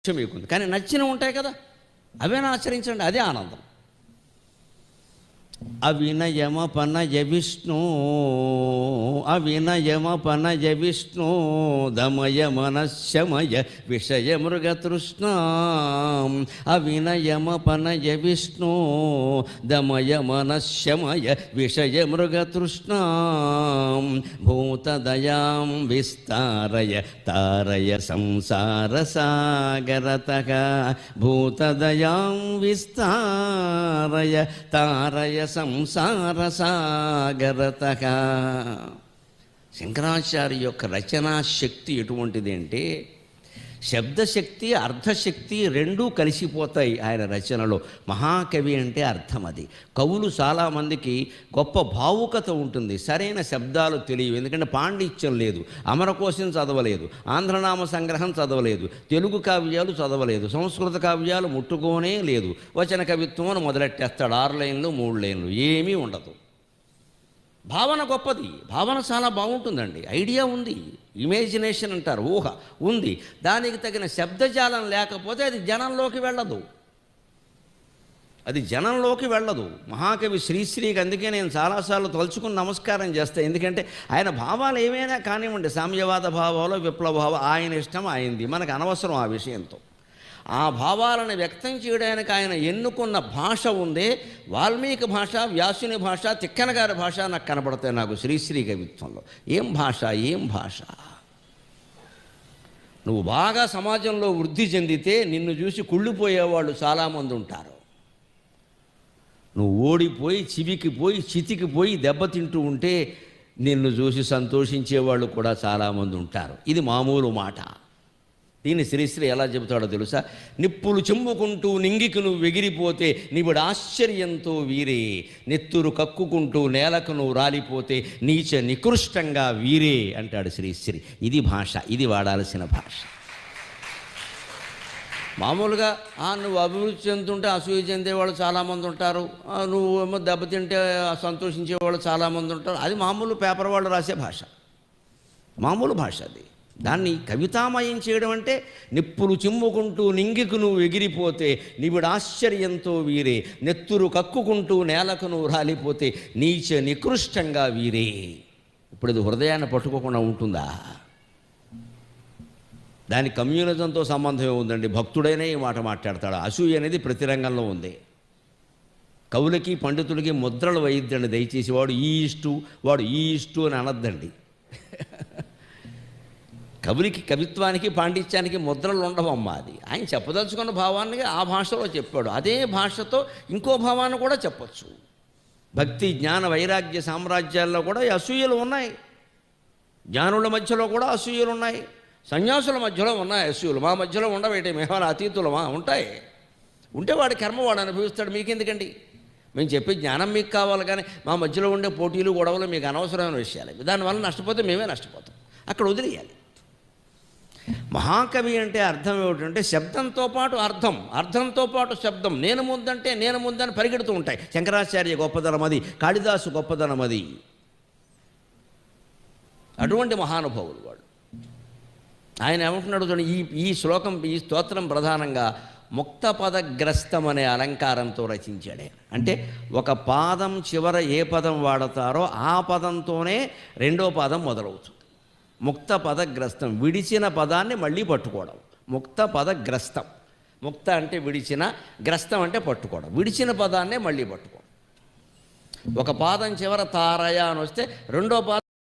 మీకుంది, కానీ నచ్చినవి ఉంటాయి కదా, అవేనా ఆచరించండి, అదే ఆనందం. అవినయమపనయ విష్ణు అవినయమపనయ విష్ణు దమయ మనశమయ విషయ మృగతృష్ణ. అవినయమపనయ విష్ణు దమయ మనశమయ విషయ మృగతృష్ణ. భూతదయాం విస్తారయ తారయ సంసార సాగరతః. భూతదయాం విస్తారయ తారయ సంసార సాగరతః. శంకరాచార్య యొక్క రచనా శక్తి ఎటువంటిది అంటే, శబ్దశక్తి అర్థశక్తి రెండూ కలిసిపోతాయి ఆయన రచనలో. మహాకవి అంటే అర్థం అది. కవులు చాలామందికి గొప్ప భావుకత ఉంటుంది, సరైన శబ్దాలు తెలియవు, ఎందుకంటే పాండిత్యం లేదు. అమరకోశం చదవలేదు, ఆంధ్రనామ సంగ్రహం చదవలేదు, తెలుగు కావ్యాలు చదవలేదు, సంస్కృత కావ్యాలు ముట్టుకోనే లేదు. వచన కవిత్వం అని మొదలెట్టేస్తాడు, 6 లైన్లు 3 లైన్లు, ఏమీ ఉండదు. భావన గొప్పది, భావన చాలా బాగుంటుందండి, ఐడియా ఉంది, ఇమేజినేషన్ అంటారు, ఊహ ఉంది. దానికి తగిన శబ్దజాలం లేకపోతే అది జనంలోకి వెళ్ళదు, అది జనంలోకి వెళ్ళదు. మహాకవి శ్రీశ్రీకి అందుకే నేను చాలాసార్లు తలుచుకుని నమస్కారం చేస్తాను, ఎందుకంటే ఆయన భావాలు ఏమైనా కానివ్వండి, సామ్యవాద భావాలు విప్లవ ఆయన ఇష్టం ఆయనది, మనకు అనవసరం ఆ విషయంతో. ఆ భావాలను వ్యక్తం చేయడానికి ఆయన ఎన్నుకున్న భాష ఉందే, వాల్మీకి భాష, వ్యాసుని భాష, తిక్కన గారి భాష నాకు కనబడతాయి నాకు శ్రీశ్రీ కవిత్వంలో. ఏం భాష, ఏం భాష! నువ్వు బాగా సమాజంలో వృద్ధి చెందితే నిన్ను చూసి కుళ్ళిపోయేవాళ్ళు చాలామంది ఉంటారు. నువ్వు ఓడిపోయి చివికిపోయి చితికిపోయి దెబ్బతింటూ ఉంటే నిన్ను చూసి సంతోషించేవాళ్ళు కూడా చాలామంది ఉంటారు. ఇది మామూలు మాట. దీన్ని శ్రీశ్రీ ఎలా చెబుతాడో తెలుసా? నిప్పులు చెంబుకుంటూ నింగికి నువ్వు ఎగిరిపోతే నీవుడు ఆశ్చర్యంతో వీరే. నెత్తురు కక్కుకుంటూ నేలకు నువ్వు రాలిపోతే నీచ నికృష్టంగా వీరే అంటాడు శ్రీశ్రీ. ఇది భాష, ఇది వాడాల్సిన భాష. మామూలుగా నువ్వు అభివృద్ధి చెందుతుంటే అసూయ చెందేవాళ్ళు చాలామంది ఉంటారు, నువ్వేమో దెబ్బతింటే సంతోషించేవాళ్ళు చాలామంది ఉంటారు. అది మామూలు పేపర్ వాళ్ళు రాసే భాష, మామూలు భాష. అది దాన్ని కవితామయం చేయడం అంటే, నిప్పులు చిమ్ముకుంటూ నింగికి నువ్వు ఎగిరిపోతే నీవుడు ఆశ్చర్యంతో వీరే. నెత్తురు కక్కుకుంటూ నేలకు నువ్వు రాలిపోతే నీచ నికృష్టంగా వీరే. ఇప్పుడు ఇది హృదయాన్ని పట్టుకోకుండా ఉంటుందా? దాని కమ్యూనిజంతో సంబంధమే ఉందండి. భక్తుడైనా ఈ మాట మాట్లాడతాడు. అసూయ అనేది ప్రతి రంగంలో ఉంది. కవులకి పండితులకి ముద్రలు వేయద్దండి దయచేసి. వాడు ఈ ఇష్టు అని అనద్దండి. కవులకి, కవిత్వానికి, పాండిత్యానికి ముద్రలు ఉండవమ్మా. అది ఆయన చెప్పదలుచుకున్న భావాన్ని ఆ భాషలో చెప్పాడు. అదే భాషతో ఇంకో భావాన్ని కూడా చెప్పచ్చు. భక్తి, జ్ఞాన, వైరాగ్య సామ్రాజ్యాల్లో కూడా ఈ అసూయలు ఉన్నాయి. జ్ఞానుల మధ్యలో కూడా అసూయలు ఉన్నాయి, సన్యాసుల మధ్యలో ఉన్నాయి అసూయలు. మా మధ్యలో ఉండవేటి, మేమేమైనా అతీతులమా? ఉంటాయి. ఉంటే వాడి కర్మ వాడు అనుభవిస్తాడు, మీకెందుకండి? మేము చెప్పే జ్ఞానం మీకు కావాలి, కానీ మా మధ్యలో ఉండే పోటీలు గొడవలు మీకు అనవసరమైన విషయాలు. దానివల్ల నష్టపోతే మేమే నష్టపోతాం, అక్కడ వదిలేయాలి. మహాకవి అంటే అర్థం ఏమిటంటే, శబ్దంతో పాటు అర్థం, అర్థంతో పాటు శబ్దం. నేను ముందంటే నేను ముందని పరిగెడుతూ ఉంటాయి. శంకరాచార్య గొప్పదనం అది, కాళిదాసు గొప్పదనం అది. అటువంటి మహానుభావులు వాళ్ళు. ఆయన ఏమంటున్నాడు చూడండి, ఈ శ్లోకం, ఈ స్తోత్రం ప్రధానంగా ముక్తపదగ్రస్తం అనే అలంకారంతో రచించాడే. అంటే ఒక పాదం చివర ఏ పదం వాడతారో ఆ పదంతోనే రెండో పాదం మొదలవుతుంది. ముక్త పదగ్రస్తం, విడిచిన పదాన్ని మళ్ళీ పట్టుకోవడం. ముక్త పదగ్రస్తం, ముక్త అంటే విడిచిన, గ్రస్తం అంటే పట్టుకోవడం. విడిచిన పదాన్నే మళ్ళీ పట్టుకోవడం. ఒక పాదం చివర తారయ అని వస్తే రెండో పాదం